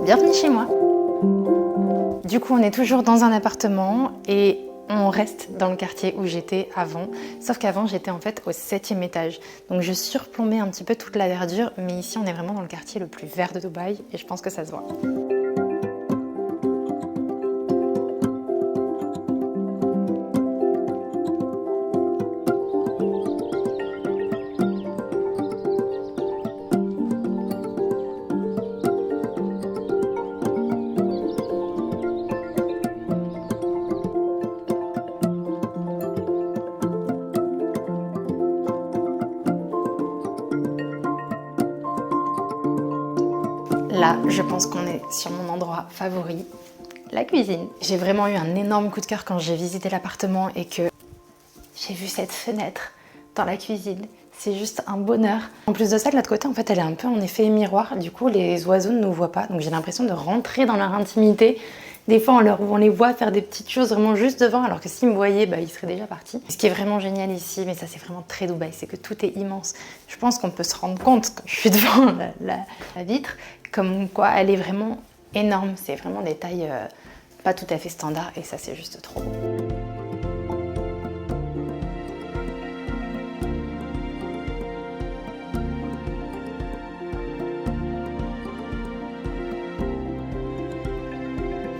Bienvenue chez moi. Du coup, on est toujours dans un appartement et on reste dans le quartier où j'étais avant. Sauf qu'avant, j'étais en fait au 7e étage. Donc je surplombais un petit peu toute la verdure, mais ici, on est vraiment dans le quartier le plus vert de Dubaï et je pense que ça se voit. Là, je pense qu'on est sur mon endroit favori, la cuisine. J'ai vraiment eu un énorme coup de cœur quand j'ai visité l'appartement et que j'ai vu cette fenêtre dans la cuisine. C'est juste un bonheur. En plus de ça, de l'autre côté, en fait, elle est un peu en effet miroir. Du coup, les oiseaux ne nous voient pas. Donc j'ai l'impression de rentrer dans leur intimité. Des fois, on les voit faire des petites choses vraiment juste devant, alors que s'ils me voyaient, ils seraient déjà partis. Ce qui est vraiment génial ici, mais ça c'est vraiment très Dubaï, c'est que tout est immense. Je pense qu'on peut se rendre compte, quand je suis devant la vitre, comme quoi elle est vraiment énorme. C'est vraiment des tailles pas tout à fait standards, et ça c'est juste trop beau.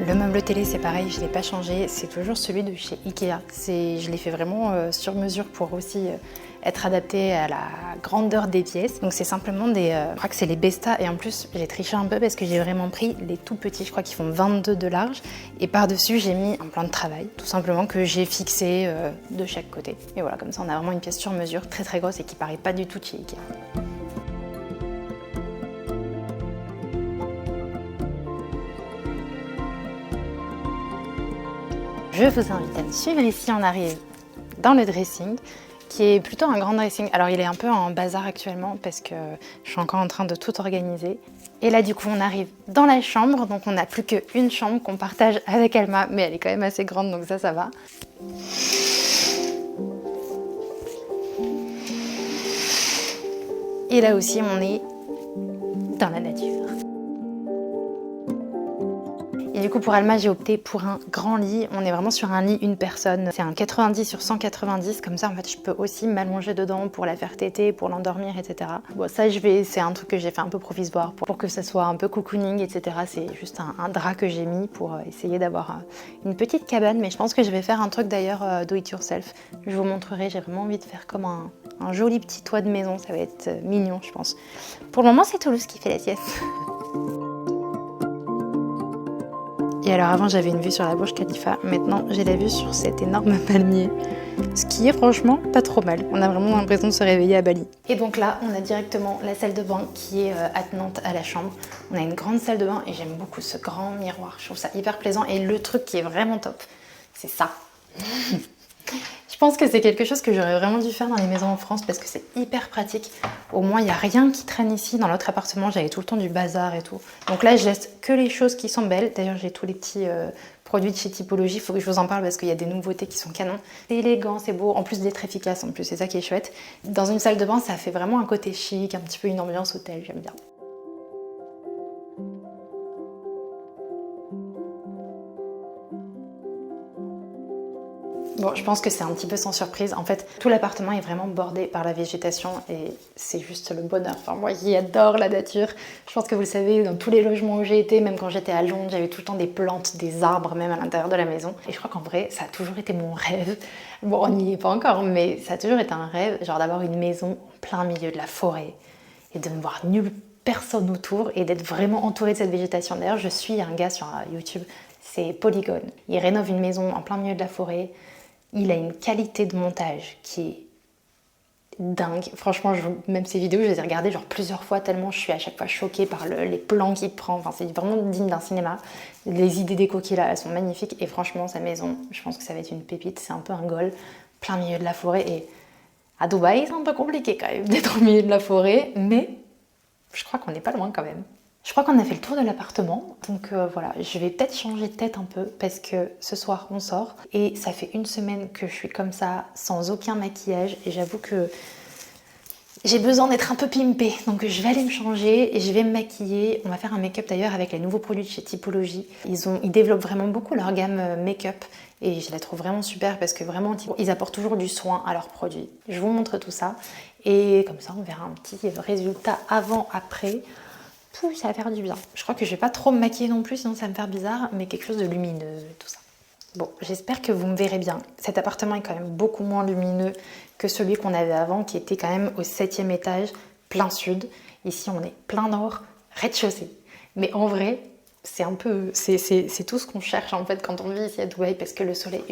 Le meuble télé, c'est pareil, je ne l'ai pas changé, c'est toujours celui de chez Ikea. Je l'ai fait vraiment sur mesure pour aussi être adapté à la grandeur des pièces. Donc c'est simplement je crois que c'est les Besta, et en plus j'ai triché un peu parce que j'ai vraiment pris les tout petits, je crois qu'ils font 22 de large. Et par-dessus j'ai mis un plan de travail, tout simplement que j'ai fixé de chaque côté. Et voilà, comme ça on a vraiment une pièce sur mesure, très très grosse et qui paraît pas du tout de chez Ikea. Je vous invite à me suivre. Ici, on arrive dans le dressing, qui est plutôt un grand dressing. Alors, il est un peu en bazar actuellement parce que je suis encore en train de tout organiser. Et là, du coup, on arrive dans la chambre. Donc, on n'a plus qu'une chambre qu'on partage avec Alma, mais elle est quand même assez grande, donc ça va. Et là aussi, on est dans la nature. Et du coup, pour Alma, j'ai opté pour un grand lit. On est vraiment sur un lit une personne. C'est un 90 sur 190. Comme ça, en fait, je peux aussi m'allonger dedans pour la faire téter, pour l'endormir, etc. Bon, ça, c'est un truc que j'ai fait un peu provisoire pour que ça soit un peu cocooning, etc. C'est juste un drap que j'ai mis pour essayer d'avoir une petite cabane. Mais je pense que je vais faire un truc d'ailleurs do it yourself. Je vous montrerai. J'ai vraiment envie de faire comme un joli petit toit de maison. Ça va être mignon, je pense. Pour le moment, c'est Toulouse qui fait la sieste. Et alors avant j'avais une vue sur la Burj Khalifa, maintenant j'ai la vue sur cet énorme palmier. Ce qui est franchement pas trop mal. On a vraiment l'impression de se réveiller à Bali. Et donc là, on a directement la salle de bain qui est attenante à la chambre. On a une grande salle de bain et j'aime beaucoup ce grand miroir. Je trouve ça hyper plaisant et le truc qui est vraiment top, c'est ça. Je pense que c'est quelque chose que j'aurais vraiment dû faire dans les maisons en France parce que c'est hyper pratique. Au moins, il n'y a rien qui traîne ici. Dans l'autre appartement, j'avais tout le temps du bazar et tout. Donc là, je laisse que les choses qui sont belles. D'ailleurs, j'ai tous les petits produits de chez Typologie. Il faut que je vous en parle parce qu'il y a des nouveautés qui sont canons. C'est élégant, c'est beau. En plus d'être efficace, en plus, c'est ça qui est chouette. Dans une salle de bain, ça fait vraiment un côté chic, un petit peu une ambiance hôtel. J'aime bien. Bon, je pense que c'est un petit peu sans surprise. En fait, tout l'appartement est vraiment bordé par la végétation et c'est juste le bonheur. Enfin, moi qui adore la nature, je pense que vous le savez, dans tous les logements où j'ai été, même quand j'étais à Londres, j'avais tout le temps des plantes, des arbres, même à l'intérieur de la maison. Et je crois qu'en vrai, ça a toujours été mon rêve. Bon, on n'y est pas encore, mais ça a toujours été un rêve, genre d'avoir une maison en plein milieu de la forêt et de ne voir nulle personne autour et d'être vraiment entourée de cette végétation. D'ailleurs, je suis un gars sur YouTube, c'est Polygon. Il rénove une maison en plein milieu de la forêt. Il a une qualité de montage qui est dingue. Franchement, même ces vidéos, je les ai regardées genre plusieurs fois tellement je suis à chaque fois choquée par les plans qu'il prend. Enfin, c'est vraiment digne d'un cinéma. Les idées déco qu'il a, elles sont magnifiques. Et franchement, sa maison, je pense que ça va être une pépite. C'est un peu un goal, plein milieu de la forêt. Et à Dubaï, c'est un peu compliqué quand même d'être au milieu de la forêt. Mais je crois qu'on n'est pas loin quand même. Je crois qu'on a fait le tour de l'appartement, donc voilà, je vais peut-être changer de tête un peu parce que ce soir on sort et ça fait une semaine que je suis comme ça, sans aucun maquillage et j'avoue que J'ai besoin d'être un peu pimpée, donc je vais aller me changer et je vais me maquiller. On va faire un make-up d'ailleurs avec les nouveaux produits de chez Typologie. Ils développent vraiment beaucoup leur gamme make-up et je la trouve vraiment super parce que vraiment ils apportent toujours du soin à leurs produits. Je vous montre tout ça et comme ça on verra un petit résultat avant-après. Ça va faire du bien. Je crois que je vais pas trop me maquiller non plus sinon ça va me faire bizarre, mais quelque chose de lumineux, tout ça. Bon, j'espère que vous me verrez bien. Cet appartement est quand même beaucoup moins lumineux que celui qu'on avait avant, qui était quand même au 7e étage, plein sud. Ici, on est plein nord, rez-de-chaussée. Mais en vrai, c'est un peu... C'est tout ce qu'on cherche en fait quand on vit ici à Dubaï, parce que le soleil,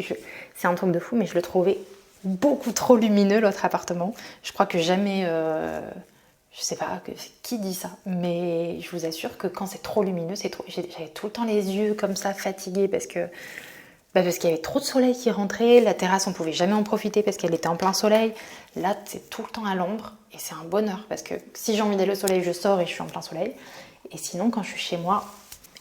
c'est un truc de fou, mais je le trouvais beaucoup trop lumineux, l'autre appartement. Je crois que jamais... Je sais pas qui dit ça, mais je vous assure que quand c'est trop lumineux, c'est trop... J'avais tout le temps les yeux comme ça, fatigués, parce qu'il y avait trop de soleil qui rentrait, la terrasse on pouvait jamais en profiter parce qu'elle était en plein soleil. Là c'est tout le temps à l'ombre et c'est un bonheur parce que si j'ai envie d'aller au soleil je sors et je suis en plein soleil. Et sinon quand je suis chez moi,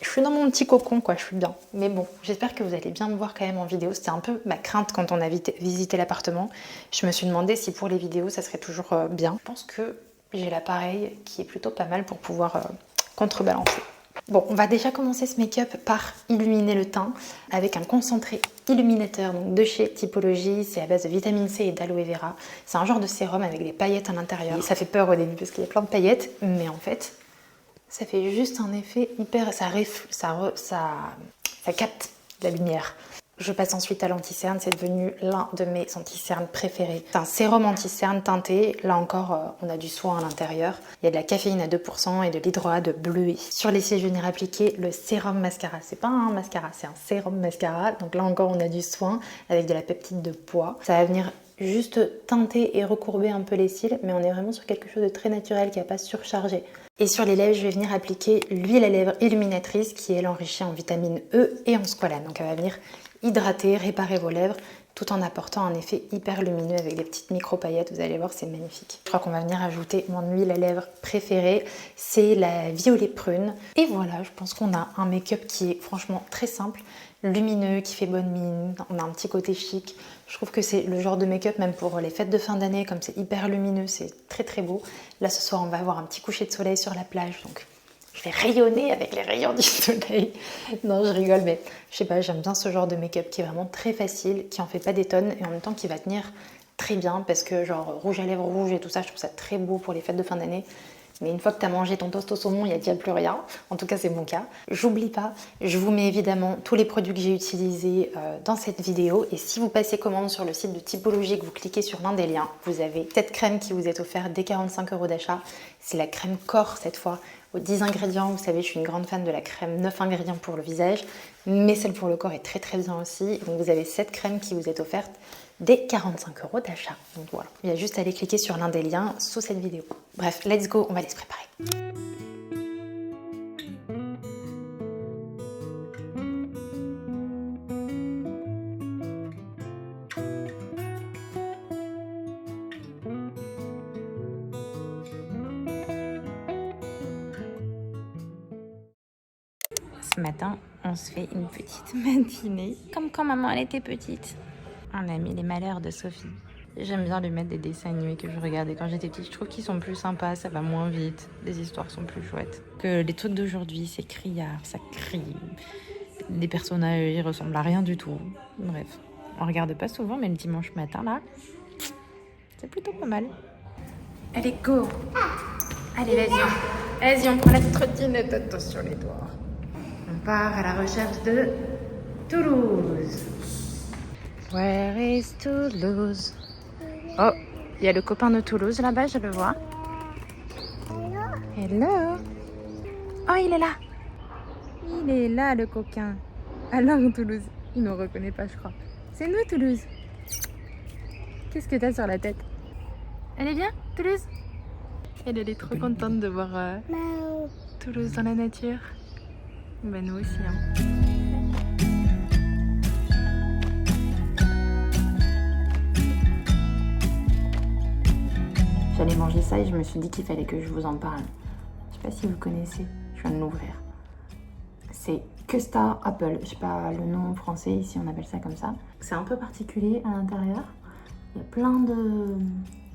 je suis dans mon petit cocon quoi, je suis bien. Mais bon, j'espère que vous allez bien me voir quand même en vidéo. C'était un peu ma crainte quand on a visité l'appartement. Je me suis demandé si pour les vidéos ça serait toujours bien. Je pense que j'ai l'appareil qui est plutôt pas mal pour pouvoir contrebalancer. Bon, on va déjà commencer ce make-up par illuminer le teint avec un concentré illuminateur donc de chez Typologie. C'est à base de vitamine C et d'aloe vera. C'est un genre de sérum avec des paillettes à l'intérieur. Ça fait peur au début parce qu'il y a plein de paillettes, mais en fait, ça fait juste un effet hyper... Ça capte la lumière. Je passe ensuite à l'anti-cerne, c'est devenu l'un de mes anti-cernes préférés. C'est un sérum anti-cerne teinté, là encore on a du soin à l'intérieur. Il y a de la caféine à 2% et de l'hydroalde bleué. Sur les cils, je vais venir appliquer le sérum mascara. C'est pas un mascara, c'est un sérum mascara. Donc là encore on a du soin avec de la peptide de pois. Ça va venir juste teinter et recourber un peu les cils, mais on est vraiment sur quelque chose de très naturel qui n'a pas surchargé. Et sur les lèvres, je vais venir appliquer l'huile à lèvres illuminatrice qui est enrichie en vitamine E et en squalane. Donc elle va venir hydrater, réparer vos lèvres tout en apportant un effet hyper lumineux avec des petites micro paillettes. Vous allez voir, c'est magnifique. Je crois qu'on va venir ajouter mon huile à lèvres préférée, c'est la violet prune. Et voilà, je pense qu'on a un make-up qui est franchement très simple, lumineux, qui fait bonne mine. On a un petit côté chic. Je trouve que c'est le genre de make-up, même pour les fêtes de fin d'année, comme c'est hyper lumineux, c'est très très beau. Là ce soir, on va avoir un petit coucher de soleil sur la plage, donc je vais rayonner avec les rayons du soleil. Non, je rigole, mais je sais pas, j'aime bien ce genre de make-up qui est vraiment très facile, qui en fait pas des tonnes et en même temps qui va tenir très bien parce que genre rouge à lèvres rouge et tout ça, je trouve ça très beau pour les fêtes de fin d'année. Mais une fois que tu as mangé ton toast au saumon, il n'y a déjà plus rien. En tout cas, c'est mon cas. J'oublie pas, je vous mets évidemment tous les produits que j'ai utilisés dans cette vidéo. Et si vous passez commande sur le site de Typologie, que vous cliquez sur l'un des liens, vous avez cette crème qui vous est offerte dès 45 € d'achat. C'est la crème corps cette fois, aux 10 ingrédients. Vous savez, je suis une grande fan de la crème 9 ingrédients pour le visage. Mais celle pour le corps est très très bien aussi. Donc vous avez cette crème qui vous est offerte dès 45 € d'achat. Donc voilà, il y a juste à aller cliquer sur l'un des liens sous cette vidéo. Bref, let's go, on va aller se préparer. Ce matin, on se fait une petite matinée, comme quand maman elle était petite. On a mis les malheurs de Sophie. J'aime bien lui mettre des dessins animés que je regardais quand j'étais petite. Je trouve qu'ils sont plus sympas, ça va moins vite. Les histoires sont plus chouettes. Que les trucs d'aujourd'hui, c'est criard, ça crie. Les personnages, ils ressemblent à rien du tout. Bref, on regarde pas souvent, mais le dimanche matin, là, c'est plutôt pas mal. Allez, go! Allez, vas-y, on prend la trottinette. Attention les doigts. On part à la recherche de Toulouse. Where is Toulouse? Oh, il y a le copain de Toulouse là-bas, je le vois. Hello. Oh, il est là. Il est là, le coquin. Alors, Toulouse, il ne nous reconnaît pas, je crois. C'est nous, Toulouse. Qu'est-ce que t'as sur la tête? Elle est bien, Toulouse? Elle est trop contente de voir Toulouse dans la nature. Ben, nous aussi, hein. J'allais manger ça et je me suis dit qu'il fallait que je vous en parle. Je sais pas si vous connaissez, je viens de l'ouvrir. C'est Custard Apple, je sais pas le nom français, ici on appelle ça comme ça. C'est un peu particulier à l'intérieur. Il y a plein de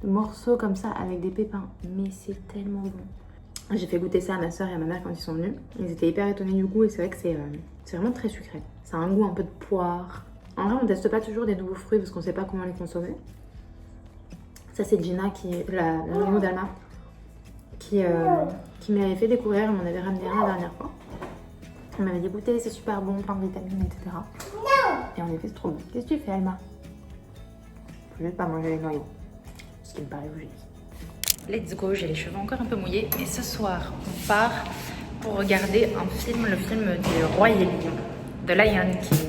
morceaux comme ça avec des pépins. Mais c'est tellement bon. J'ai fait goûter ça à ma soeur et à ma mère quand ils sont venus. Ils étaient hyper étonnés du goût et c'est vrai que c'est vraiment très sucré. Ça a un goût un peu de poire. En vrai, on teste pas toujours des nouveaux fruits parce qu'on sait pas comment les consommer. Ça, c'est Gina, la nounou d'Alma, qui m'avait fait découvrir. Elle m'en avait ramené un la dernière fois. Elle m'avait dit goûter, c'est super bon, plein de vitamines, etc. Et en effet, c'est trop bon. Qu'est-ce que tu fais, Alma? Je vais pas manger les noyaux. Ce qui me paraît logique. Let's go, j'ai les cheveux encore un peu mouillés. Et ce soir, on part pour regarder un film, le film du Roi et Lion, de Lion King.